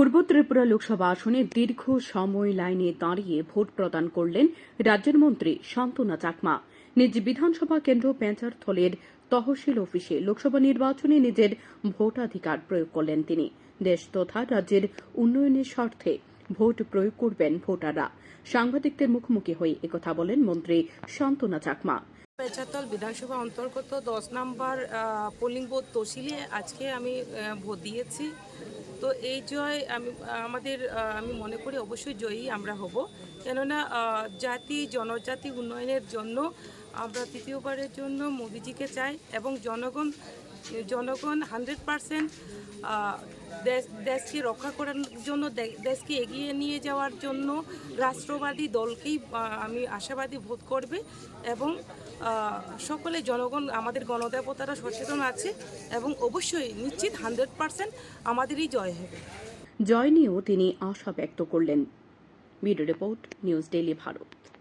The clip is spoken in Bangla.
পূর্ব ত্রিপুরা লোকসভা আসনে দীর্ঘ সময় লাইনে দাঁড়িয়ে ভোট প্রদান করলেন রাজ্যের মন্ত্রী শান্তনা চাকমা। নিজ বিধানসভা কেন্দ্র পেঁচারথলের তহসিল অফিসে লোকসভা নির্বাচনে নিজের ভোটাধিকার প্রয়োগ করলেন তিনি। দেশ তথা রাজ্যের উন্নয়নের স্বার্থে ভোট প্রয়োগ করবেন ভোটাররা। সাংবাদিকদের মুখোমুখি হয়ে একথা বলেন মন্ত্রী শান্তনা চাকমা। পেঁচাতল বিধানসভা অন্তর্গত 10 নম্বর পোলিং বুথ তহসিলে আজকে আমি ভোট দিয়েছি। তো এই জয় আমি মনে করি অবশ্যই জয়ী আমরা হব, কেননা জাতি জনজাতি উন্নয়নের জন্য আমরা তৃতীয়বারের জন্য মোদিজিকে চাই এবং জনগণ 100% দেশকে রক্ষা করার জন্য, দেশকে এগিয়ে নিয়ে যাওয়ার জন্য রাষ্ট্রবাদী দলকেই আমি আশাবাদী ভোট করবে এবং সকলে জনগণ আমাদের গণদেবতারা সচেতন আছে এবং অবশ্যই নিশ্চিত 100% আমাদেরই জয় হবে। জয় নিয়েও তিনি আশা ব্যক্ত করলেন। Bureau report, news daily Bharat.